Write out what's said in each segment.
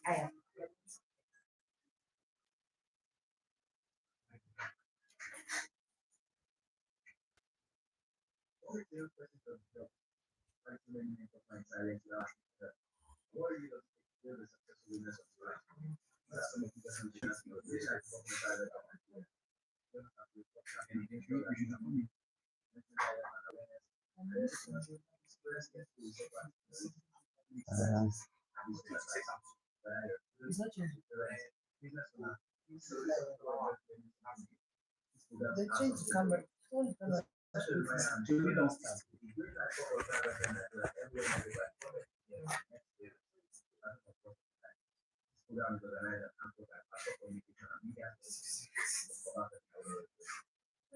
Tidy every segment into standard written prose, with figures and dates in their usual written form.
I am. Uh, It's not changing. They changed the camera. Turn the camera. Turn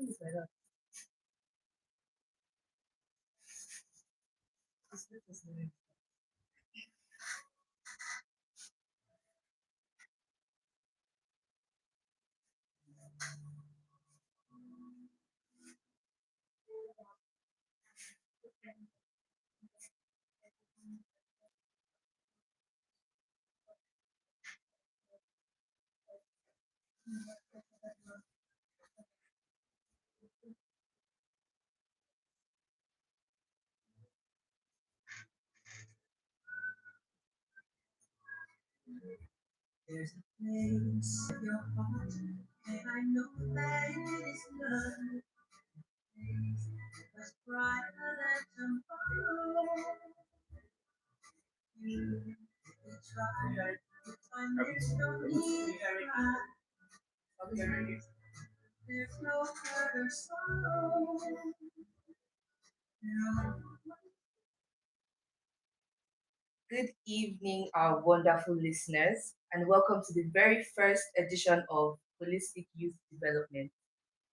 it like that. It's not the same. There's a place in your heart, and I know that it is love. That's brighter than tomorrow. You try, and there's no need to cry. There's no further sorrow. Good evening, our wonderful listeners, and welcome to the very first edition of Holistic Youth Development,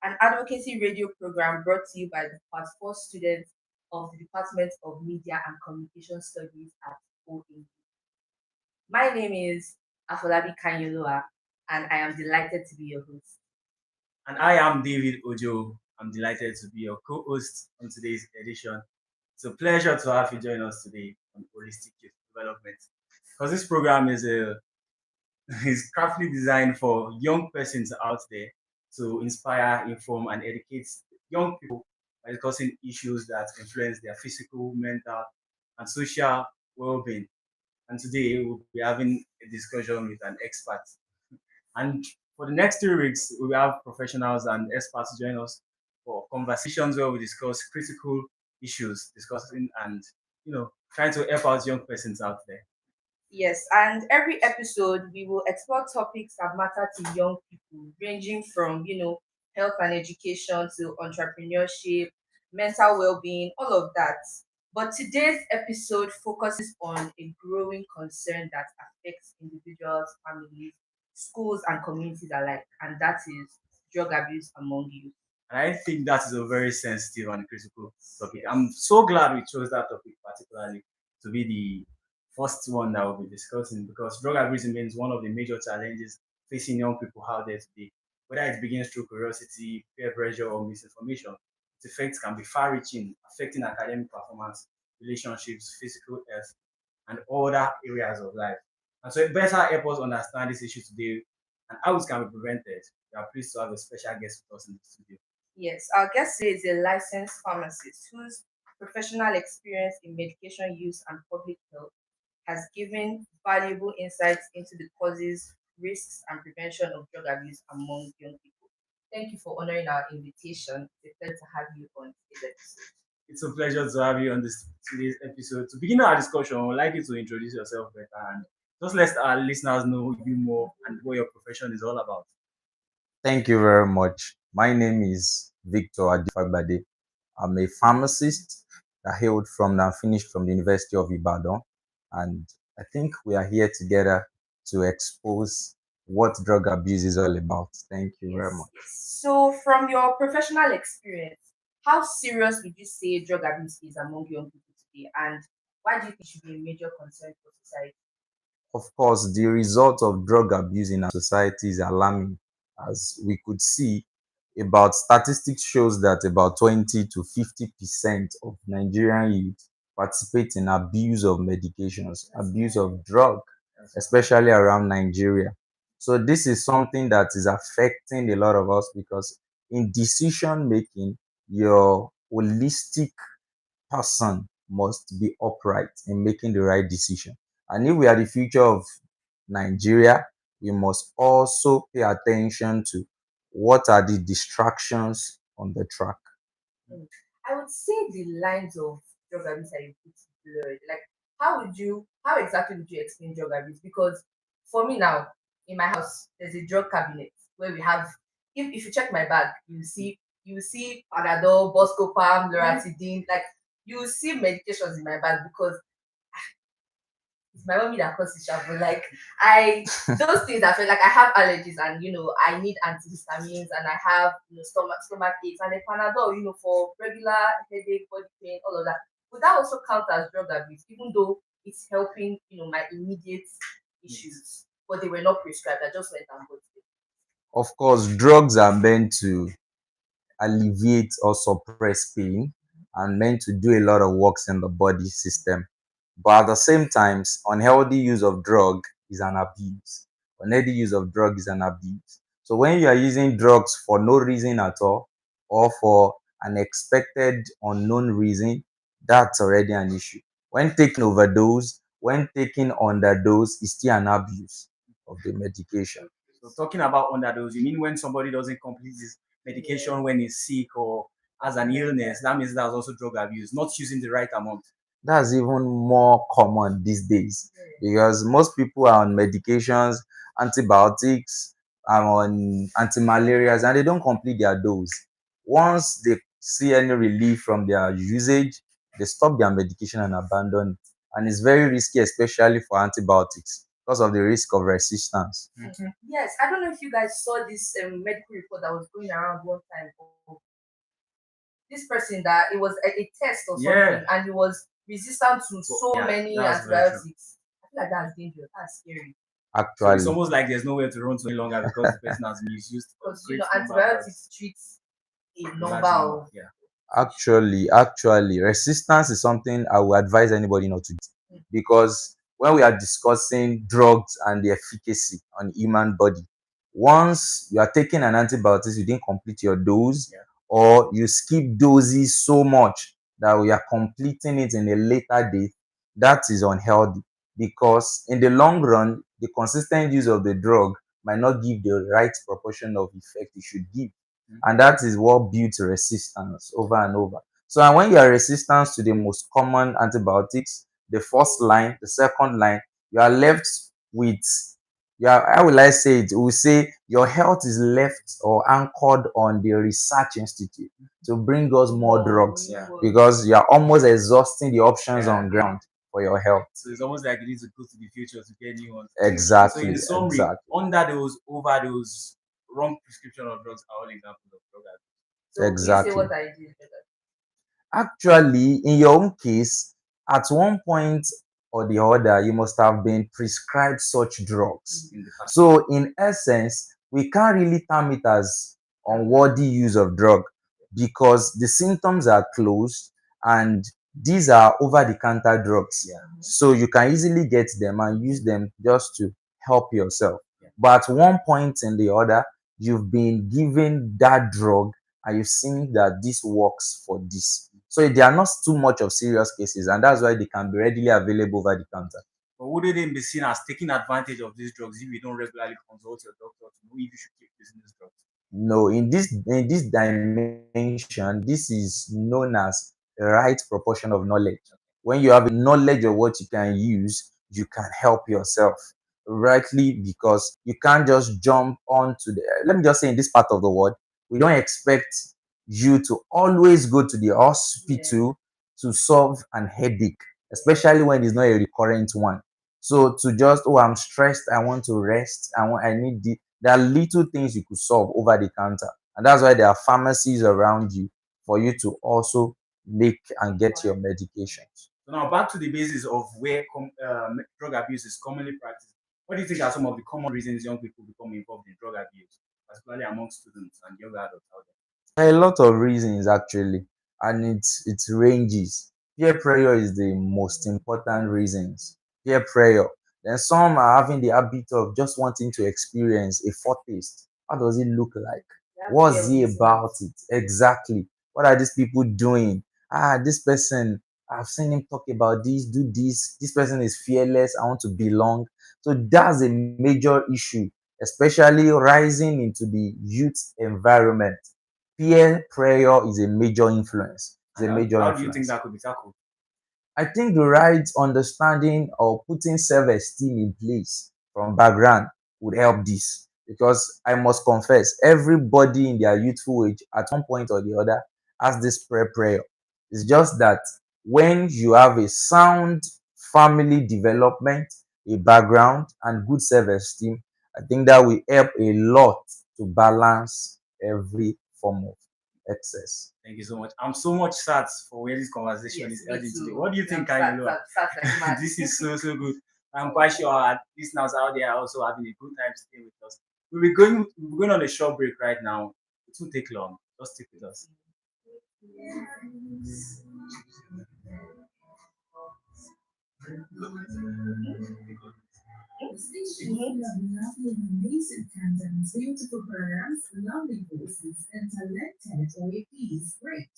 an advocacy radio program brought to you by the Part 4 students of the Department of Media and Communication Studies at OAU. My name is Afolabi Kanyolua, and I am delighted to be your host. and I am David Ojo. I'm delighted to be your co-host on today's edition. It's a pleasure to have you join us today on Holistic Youth Development. Because this program is a is craftily designed for young persons out there to inspire, inform, and educate young people by discussing issues that influence their physical, mental, and social well-being. And today we'll be having a discussion with an expert. And for the next 3 weeks, we will have professionals and experts join us for conversations where we discuss critical issues, discussing and trying to help out young persons out there. Yes, and every episode we will explore topics that matter to young people, ranging from, health and education to entrepreneurship, mental well being, all of that. But today's episode focuses on a growing concern that affects individuals, families, schools, and communities alike, and that is drug abuse among youth. And I think that is a very sensitive and critical topic. I'm so glad we chose that topic particularly to be the first one that we'll be discussing because drug abuse remains one of the major challenges facing young people out there today. Whether it begins through curiosity, peer pressure, or misinformation, its effects can be far reaching, affecting academic performance, relationships, physical health, and other areas of life. And so it better help us understand this issue today and how it can be prevented. We are pleased to have a special guest with us in the studio. Yes, our guest today is a licensed pharmacist whose professional experience in medication use and public health has given valuable insights into the causes, risks, and prevention of drug abuse among young people. Thank you for honoring our invitation. It's a pleasure to have you on today's episode. It's a pleasure to have you on this today's episode. To begin our discussion, I would like you to introduce yourself better and just let our listeners know you more and what your profession is all about. Thank you very much. My name is Victor Adifagbade. I'm a pharmacist that hailed from and finished from the University of Ibadan. And I think we are here together to expose what drug abuse is all about. Thank you very Yes, much. yes. So, from your professional experience, how serious would you say drug abuse is among young people today, and why do you think it should be a major concern for society? Of course, the result of drug abuse in our society is alarming. As we could see, about statistics shows that about 20 to 50% of Nigerian youth participate in abuse of medications, abuse of drug. That's right. especially around Nigeria. So this is something that is affecting a lot of us because in decision making, your holistic person must be upright in making the right decision. And if we are the future of Nigeria, we must also pay attention to what are the distractions on the track. Mm. I would say the lines of drug abuse are a bit blurred. Like, how exactly would you explain drug abuse? Because for me now, in my house, there's a drug cabinet where we have. If you check my bag, you see Panadol, Buscopan, Loratadine. Like, you will see medications in my bag because it's my mommy that causes it, but like I those things I feel like I have allergies and I need antihistamines and I have stomach aches and a Panadol, for regular headache, body pain, all of that. Would that also count as drug abuse, even though it's helping, my immediate issues, but they were not prescribed. I just went and bought it. Of course, drugs are meant to alleviate or suppress pain and meant to do a lot of works in the body system. But at the same time, unhealthy use of drug is an abuse. Unhealthy use of drug is an abuse. So when you are using drugs for no reason at all or for an expected unknown reason, that's already an issue. When taking overdose, when taking underdose, is still an abuse of the medication. So talking about underdose, you mean when somebody doesn't complete his Yeah. medication when he's sick or has an illness? That means that's also drug abuse, not using the right amount. That's even more common these days because most people are on medications, antibiotics, are on anti-malarials, and they don't complete their dose. Once they see any relief from their usage, they stop their medication and abandon it. And it's very risky, especially for antibiotics, because of the risk of resistance. Yes, I don't know if you guys saw this medical report that was going around one time of this person that it was a test or Yeah. something, and he was resistant to so Yeah, many that's very true. antibiotics. I feel like that's dangerous. That's scary So it's Actually, almost like there's nowhere to run to any longer because the person has misused a because great number of drugs. antibiotics treats a A number large number. of Yeah. actually, resistance is something I would advise anybody not to do because when we are discussing drugs and the efficacy on human body, once you are taking an antibiotic, you didn't complete your dose, Yeah. or you skip doses so much that we are completing it in a later date, that is unhealthy because in the long run, the consistent use of the drug might not give the right proportion of effect it should give. And that is what builds resistance over and over. So, and when you are resistant to the most common antibiotics, the first line, the second line, you are left with, how will I say it? We say your health is left or anchored on the research institute to bring us more drugs Yeah. because you are almost exhausting the options Yeah. on ground for your health. So it's almost like you need to go to the future to get new ones. So Exactly, in summary, exactly, underdose, overdose, wrong prescription of drugs are all examples of drug abuse. So please say exactly. what I did. Actually, in your own case, at one point or the other, you must have been prescribed such drugs. In the past. So, in essence, we can't really term it as unworthy use of drug because the symptoms are closed and these are over the counter drugs. Yeah. So, you can easily get them and use them just to help yourself. Yeah. But at one point in the other, you've been given that drug and you've seen that this works for this. So they are not too much of serious cases, and that's why they can be readily available over the counter. But wouldn't it be seen as taking advantage of these drugs if you don't regularly consult your doctor to know if you should keep using these drugs? No, in this dimension, this is known as right proportion of knowledge. When you have a knowledge of what you can use, you can help yourself rightly because you can't just jump onto the. Let me just say, in this part of the world, we don't expect you to always go to the hospital to solve an headache, especially when it's not a recurrent one. So to just, oh, I'm stressed, I want to rest, I need the. There are little things you could solve over the counter, and that's why there are pharmacies around you for you to also make and get your medications. So now back to the basis of where drug abuse is commonly practiced. What do you think are some of the common reasons young people become involved in drug abuse, particularly among students and young adults out there? There are a lot of reasons actually, and it ranges. Peer pressure is the most important reasons. Peer pressure. Then some are having the habit of just wanting to experience a foretaste. How does it look like? You have What's fear of he missing out. about it? Exactly. What are these people doing? This person, I've seen him talk about this, do this. This person is fearless. I want to belong. So that's a major issue, especially rising into the youth environment. Peer pressure is a major influence. It's a And major how do you think influence. that could be tackled? I think the right understanding or putting self-esteem in place from background would help this, because I must confess, everybody in their youthful age at one point or the other has this prayer. It's just that when you have a sound family development, a background, and good self-esteem, I think that will help a lot to balance every form of excess. Thank you so much. I'm so much sad for where this conversation Yes, is me heading today. too. What do you Yeah, I'm think, sad, Kayolo? sad, sad like mad. This is so good. I'm quite sure our listeners out there are also having a good time staying with us. We're going on a short break right now. It won't take long. Just stick with us. Mhm. Station full of lovely and amazing content, beautiful programs, lovely voices, and talented OAPs. Great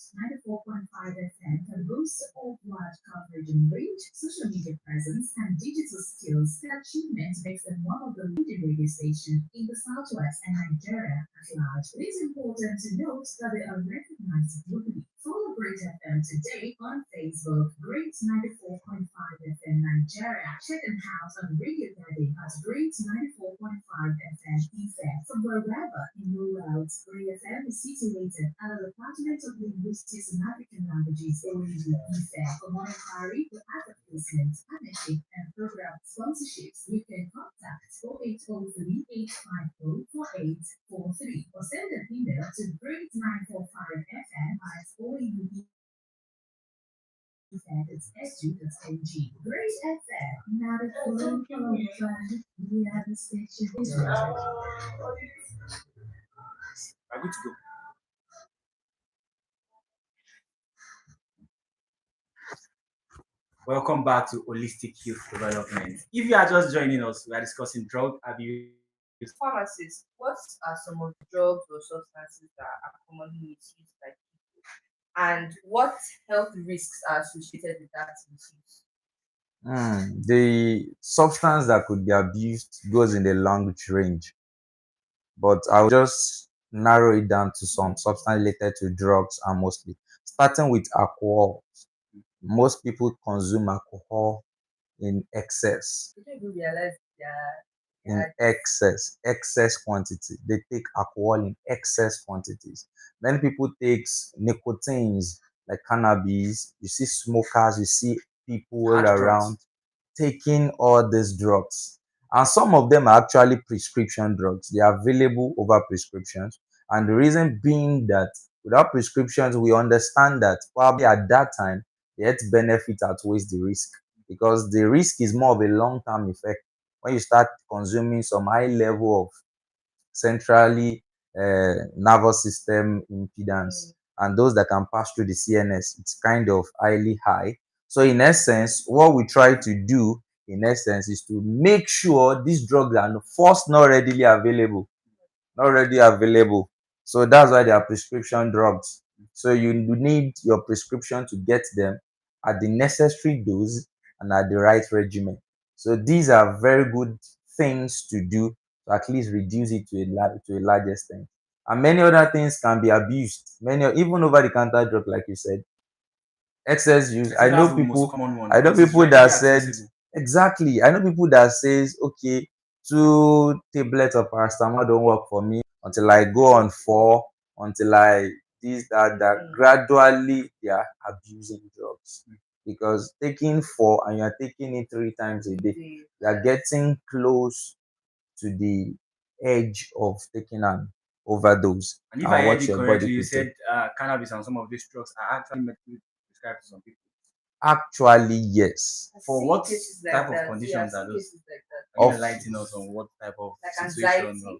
94.5 FM can boast worldwide coverage and reach, social media presence, and digital skills. Their achievement makes them one of the leading radio stations in the Southwest and Nigeria at large. It is important to note that they are recognized globally. Follow Great FM today on Facebook, Great 94.5 FM Nigeria. Check them out on Radio Garden at Great 94.5 FM Effect. From wherever in your world, Great FM is situated under the Department of Linguistics and African Languages, OAD Effect. For more inquiry for advertisement, partnership, and program sponsorships, you can contact 0803 850 4843 or send an email to great945fm at oaub it's SG.ng. Great FM, not a phone call, but we have the station is right. Are good to go. Welcome back to Holistic Youth Development. If you are just joining us, we are discussing drug abuse. Pharmacists, what are some of the drugs or substances that are commonly misused by people? And what health risks are associated with that misuse? The substance that could be abused goes in the long range, but I'll just narrow it down to some substance related to drugs, and mostly starting with alcohol. Most people consume alcohol in excess, You don't even realize in they're excess quantity. They take alcohol in excess quantities. Many people takes nicotines like cannabis. You see smokers, you see people all Hard drugs. around taking all these drugs. And some of them are actually prescription drugs. They are available over prescriptions. And the reason being that without prescriptions, we understand that probably at that time, the health benefit outweighs the risk, because the risk is more of a long term effect when you start consuming some high level of centrally nervous system impedance, mm, and those that can pass through the CNS, it's kind of highly high. So in essence, what we try to do in essence is to make sure these drugs are first not readily available, not readily available. So that's why they are prescription drugs. So you need your prescription to get them at the necessary dose and at the right regimen. So these are very good things to do to at least reduce it to a large extent. And many other things can be abused. Many even over the counter drug, like you said, excess use. I think that's the most common one I know because it's people that readily said accessible. exactly. I know people that says, okay, 2 tablets of paracetamol don't work for me until I go on four, until I this, that. mm, Gradually they are abusing drugs, because taking four and you're taking it 3 times a day, the you're getting close to the edge of taking an overdose And if I and heard what you your body correctly, you could take. said cannabis and some of these drugs are actually medically prescribed to some people. Actually, yes. I've For seen what cases like type of that. Yeah, I've conditions are seen those? cases like that. Can you Of enlighten us on what type of Like situation? anxiety.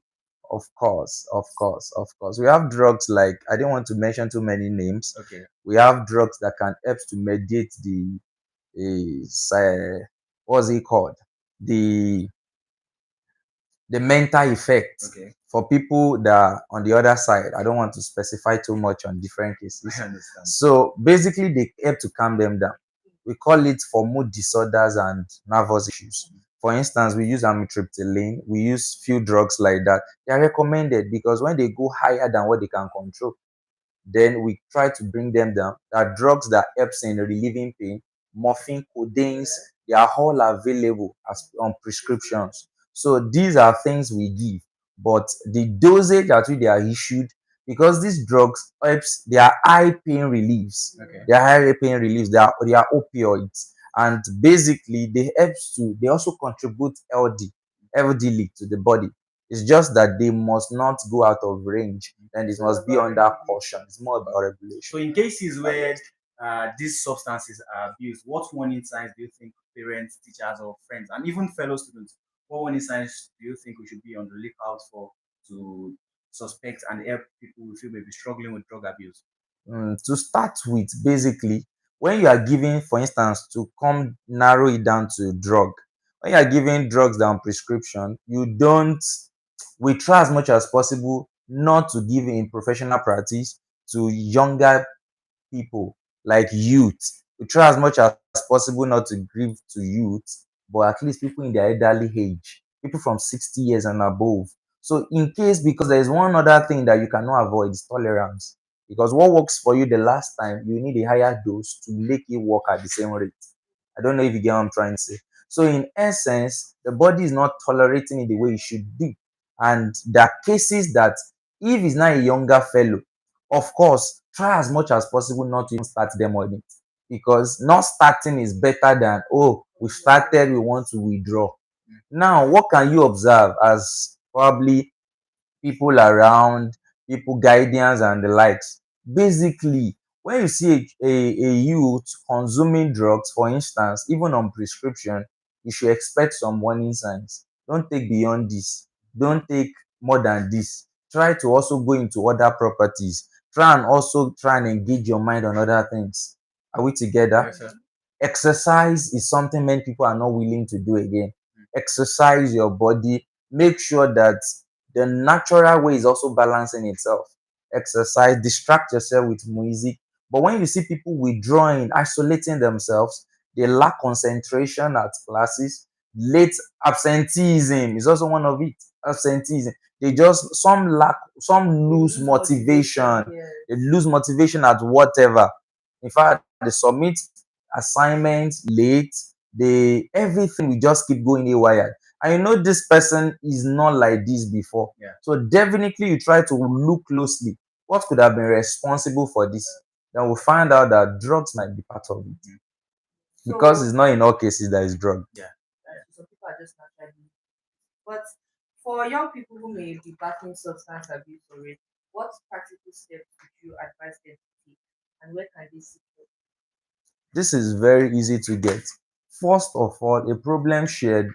Of course. We have drugs like, I didn't want to mention too many names. Okay. We have drugs that can help to mediate the what's it called? the the mental effect Okay, for people that are on the other side. I don't want to specify too much on different cases. I understand. So basically, they help to calm them down. We call it for mood disorders and nervous issues. For instance, we use amitriptyline, we use few drugs like that. They are recommended because when they go higher than what they can control, then we try to bring them down. There are drugs that helps in relieving pain, morphine, codeines, they are all available as on prescriptions. So these are things we give, but the dosage at which they are issued, because these drugs helps, they are high pain reliefs. Okay. They are high pain reliefs. They are opioids, and basically they also contribute LD to the body. It's just that they must not go out of range, and it It's all must be about under regulation. caution. It's more about So regulation. in cases where these substances are abused, what warning signs do you think parents, teachers, or friends, and even fellow students, what warning signs do you think we should be on the lookout for to suspect and help people who feel may be struggling with drug abuse? To start with, basically, when you are giving, for instance, to come narrow it down to drug, when you are giving drugs down prescription, you don't, we try as much as possible not to give in professional practice to younger people like youth. We try as much as possible not to give to youth, but at least people in their elderly age, people from 60 years and above. So, in case, because there is one other thing that you cannot avoid is tolerance. Because what works for you the last time, you need a higher dose to make it work at the same rate. I don't know if you get what I'm trying to say. So, in essence, the body is not tolerating it the way it should be. And there are cases that if it's not a younger fellow, of course, try as much as possible not to even start them on it, because not starting is better than, oh, we started, we want to withdraw. Now, what can you observe as probably people around, people guidance and the likes? Basically, when you see a youth consuming drugs, for instance, even on prescription, you should expect some warning signs. Don't take beyond this. Don't take more than this. Try to also go into other properties. Try and engage your mind on other things. Are we together? Yes, sir. Exercise is something many people are not willing to do again. Exercise your body. Make sure that the natural way is also balancing itself. Exercise, distract yourself with music. But when you see people withdrawing, isolating themselves, they lack concentration at classes. Late absenteeism is also one of it. Absenteeism. They just, some lose motivation. Yes. They lose motivation at whatever. In fact, they submit assignments late. They everything will just keep going haywire. And you know this person is not like this before. Yeah. So definitely you try to look closely. What could have been responsible for this? Then we'll find out that drugs might be part of it. Because So it's not in all cases that is drug. Yeah. some people are just naturally. But for young people who may be battling substance abuse already, what practical steps would you advise them to take, and where can they seek help? This is very easy to get. First of all, a problem shared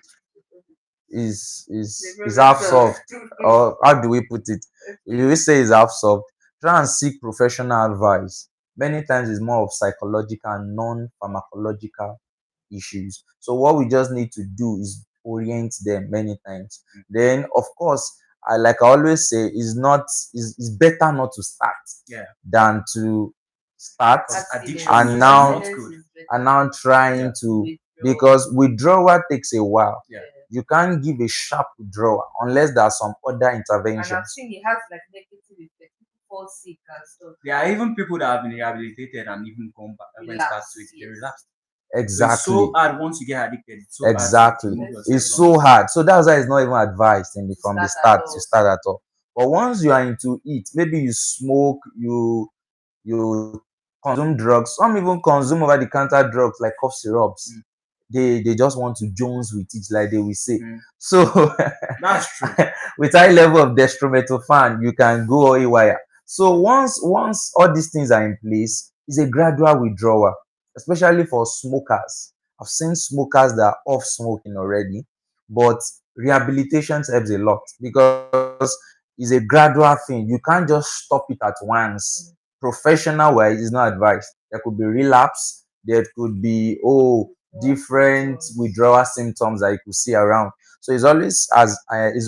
is The is problem half solved. solved. Or how do we put it? You will say it's half solved. Try and seek professional advice. Many times it's more of psychological and non-pharmacological issues. So what we just need to do is orient them many times. Then of course, I always say, is better not to start Yeah. than to start Because Abstinence. addiction and is now not Abstinence good. is better and now trying Yeah. to, withdraw. because withdrawal takes a while. Yeah. You can't give a sharp withdrawal unless there are some other And I've interventions. seen it has like negative effects. People fall sick and stuff. There are even people that have been rehabilitated and even come back, went back Relapse. to it. They Yes. relapsed. So it's Exactly. so hard once you get addicted. It's so hard to Exactly. remove It's It's yourself from so it. hard. So that's why it's not even advised To from the start at start to all. start at all. But once you are into it, maybe you smoke, you consume drugs. Some even consume over the counter drugs like cough syrups. Mm. They just want to jones with it, like they will say. Mm. So That's true. with high level of dextromethorphan, you can go haywire. So once all these things are in place, it's a gradual withdrawal, especially for smokers. I've seen smokers that are off smoking already, but rehabilitation helps a lot because it's a gradual thing. You can't just stop it at once. Professional wise is not advised. There could be relapse. There could be, oh, different withdrawal symptoms that you could see around. So it's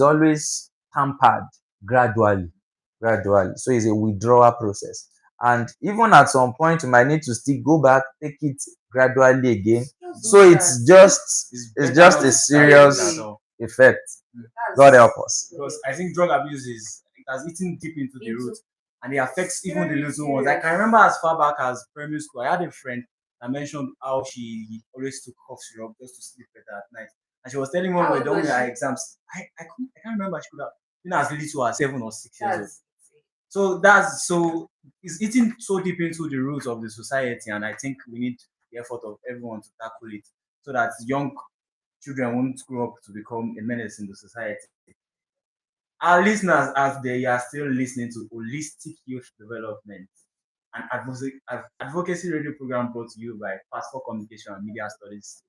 always tampered gradually. So it's a withdrawal process. And even at some point, you might need to still go back, take it gradually again. So it's better just not a to carry it at serious all. effect. God That's help us. Because I think drug abuse it has eaten deep into the root and it affects even the little ones. I can remember as far back as primary school, I had a friend that mentioned how she always took cough syrup just to sleep better at night. And she was telling me when how we were old done with was her she? exams, I can't remember, she could have been as little as 7 or 6 years old. That's So it's eating so deep into the roots of the society, and I think we need the effort of everyone to tackle it so that young children won't grow up to become a menace in the society. Our listeners, as they are still listening to Holistic Youth Development, an advocacy radio program brought to you by Passport Communication and Media Studies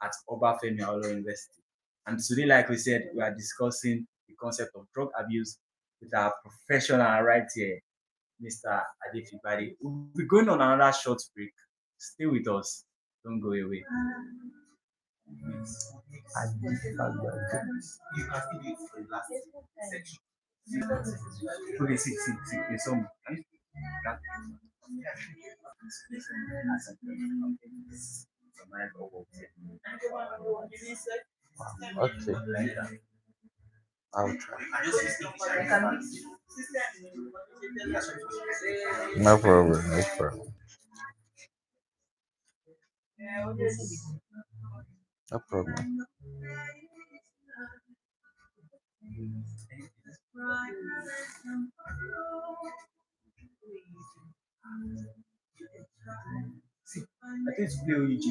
at Obafemi Awolowo University. And today, like we said, we are discussing the concept of drug abuse with our professional right here, Mr. Adefibade. We'll be going on another short break. Stay with us. Don't go away. Okay, see, there's some. Okay, I'll try. I can mix it. No problem, no problem. No problem. See, I think it's play OEG.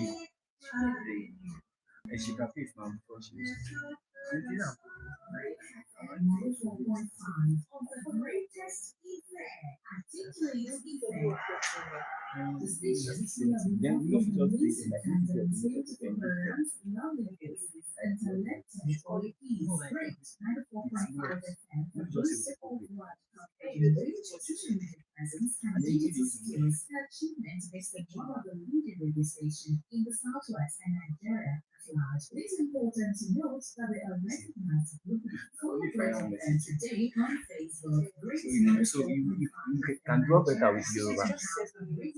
And she can play it now before she used to. 94.5 of the greatest effect. Articulate effect. The stations we have been Then we know if offering you just play music it like content, beautiful programs, lovely voices, and talented qualities. Great 94.5 FM for boost of what institutional presence and digital skills. Achievement makes it one of the leading radio stations in the Southwest and Nigeria at large. It is important to note that they are recognizable celebrating them today on Facebook. Great So you can draw better with Yoruba. I can Great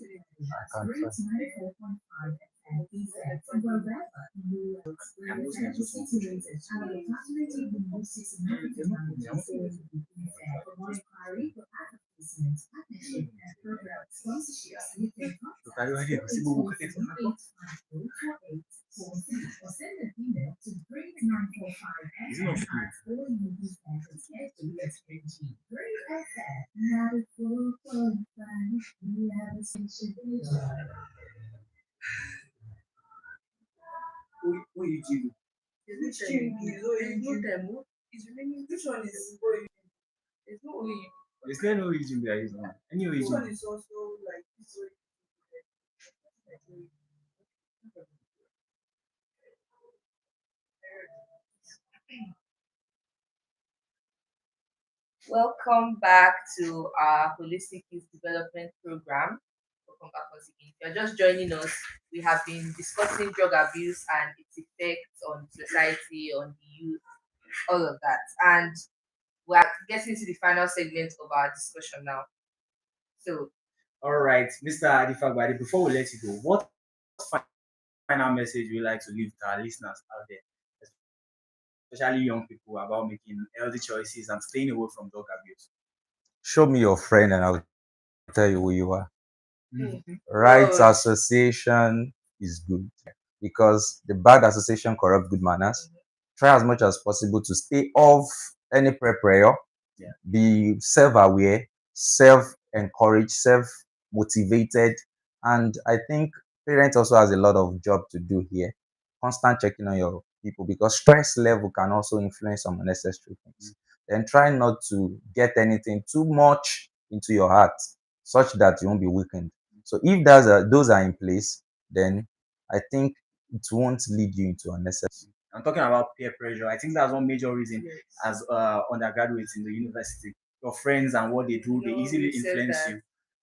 try. 94.5 FM effect from wherever you are. Effect is situated at the fascinating linguistic significant languages. Effect for more inquiry for advertisement, partnership, and program sponsorships, you can So can you contact hear? See, we will get it. 0848 or send an email to great945 Is it not FM true? at allnewsfm.edu.ng. Great FM, not a full fun, we have a station. OEG. Which no demo. It's remaining. Which one is OE? There's no OE. There's no OEG there is one. Any Which one OEG. is also like this OE? Welcome back to our Holistic Youth Development Program. Welcome back once again. If you're just joining us, we have been discussing drug abuse and its effects on society, on the youth, all of that. And we're getting to the final segment of our discussion now. So, All right, Mr. Adifagbadi, before we let you go, what final message would you like to leave to our listeners out there, especially young people, about making healthy choices and staying away from drug abuse? Show me your friend and I'll tell you who you are. Right Good. association is good because the bad association corrupts good manners. Try as much as possible to stay off any pressure. Yeah. Be self-aware, self-encouraged, self-motivated, and I think parents also has a lot of job to do here. Constant checking on your people because stress level can also influence some unnecessary things. Then try not to get anything too much into your heart, such that you won't be weakened. So if those are in place, then I think it won't lead you into unnecessary. I'm talking about peer pressure. I think that's one major reason Yes. as undergraduates in the university. Your friends and what they do, they No, easily you said influence that. you.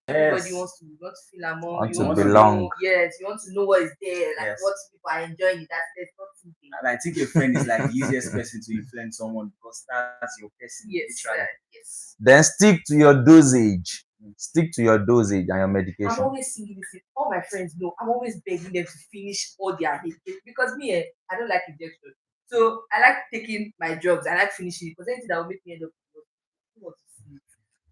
Everybody Yes. wants to feel among. Want You to want to to belong. know. Yes, you want to know what is there, like Yes. what people are enjoying. That's nothing. And I think a friend is like the easiest person to influence someone because that's your person, Yes, literally. yes. Then stick to your dosage. Stick to your dosage and your I'm medication. always singing this. All my friends know. I'm always begging them to finish all their medication because me, I don't like injection. So I like taking my drugs. I like finishing it because anything that will make me end up with I want to sleep.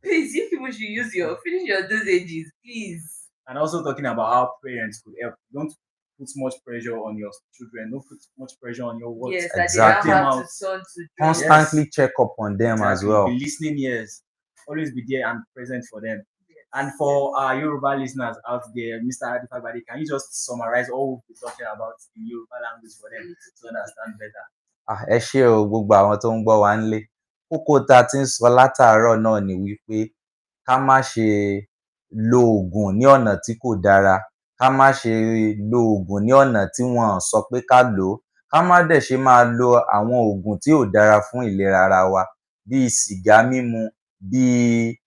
Please, if people should use your finish your dosages, please. And also talking about how parents could help. Don't put much pressure on your children. Don't put much pressure on your work. Yes, that they Exactly. now Them have to out. turn to drugs. Yes. Constantly check up on them as Exactly. well. Be listening ears. Always be there and present for them. Yes. And for our Yoruba listeners out there, Mr. Adifabadi, can you just summarize all we'll be talking about in Yoruba language for them to understand better? Ẹ ṣé o gbogbo àwọn tó ń gbọ́ wa nílé. Kókó tá a ti ń sọ látàárọ̀ náà ni wípé ká má ṣe lo oògùn ní ọ̀nà tí kò dára, ká má ṣe lo oògùn ní ọ̀nà tí wọn ò sọ pé ká lò ó, ká má dẹ̀ ṣe máa lo àwọn oògùn tí ò dára fún ìlera ara wa bíi sìgá mímu, bíi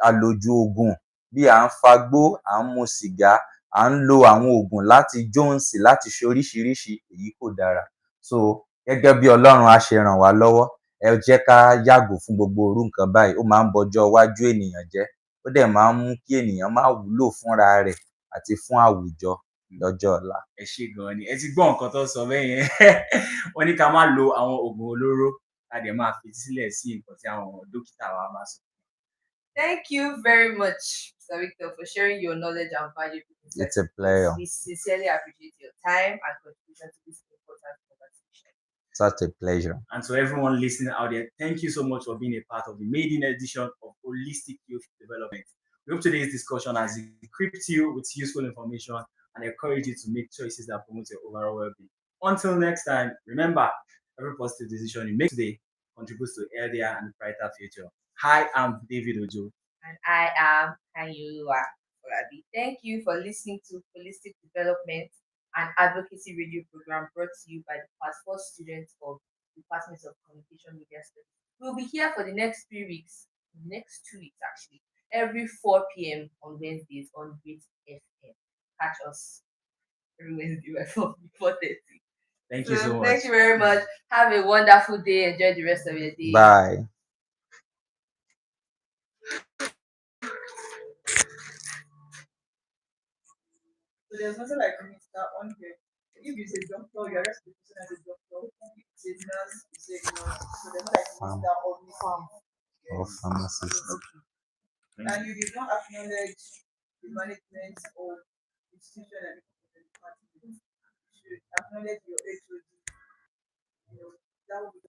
àlòjù oògùn, bí à ń fagbó, à ń mu sìgá, à ń lo àwọn oògùn láti jóǹsì, láti ṣe oríṣiríṣi, èyí kò dára. So gẹ́gẹ́ bí Ọlọ́run á ṣe ràn wá lọ́wọ́, ẹ jẹ́ ká yàgò fún gbogbo irú nǹkan báyìí. Ó máa ń bọjọ́ iwájú ènìyàn jẹ́. Ó dẹ̀ máa ń mú kí ènìyàn má wúlò fúnra rẹ̀ àti fún àwùjọ lọ́jọ́ ọ̀la. Ẹ ṣé gan ni. Ẹ ti gbọ́ nǹkan tó sọ bẹ́ẹ̀ yẹn. Wọ́n ní ká má lo àwọn oògùn olóró. Ká dẹ̀ máa fetí sílẹ̀ sí nǹkan tí àwọn dókítà wa máa sọ. Thank you very much, Mr. Victor, for sharing your knowledge and valuable insights. It's a pleasure. We sincerely appreciate your time and contribution to this important conversation. Such a pleasure. And to everyone listening out there, thank you so much for being a part of the maiden edition of Holistic Youth Development. We hope today's discussion has equipped you with useful information and encourage you to make choices that promote your overall well-being. Until next time, remember, every positive decision you make today contributes to a healthier and brighter future. Hi, I'm David Ojo. And I am Kanyua Orabi. Thank you for listening to Holistic Development, an advocacy radio program brought to you by the Part 4 students of Department of Communication Media Studies. We'll be here for the next 3 weeks, next 2 weeks actually, every 4 p.m. on Wednesdays on Great FM. Catch us every Wednesday at 4:30. Thank you so much. Thank you very much. Have a wonderful day. Enjoy the rest of your day. Bye. So there's nothing like Mr. on here. If you say doctor, you arrest the person as a doctor. If you say nurse, you say nurse. So there's not like Mr. or Mrs. Or pharmacist. And you did not acknowledge the management of institution and the department. You should acknowledge your HOD. You know, that would be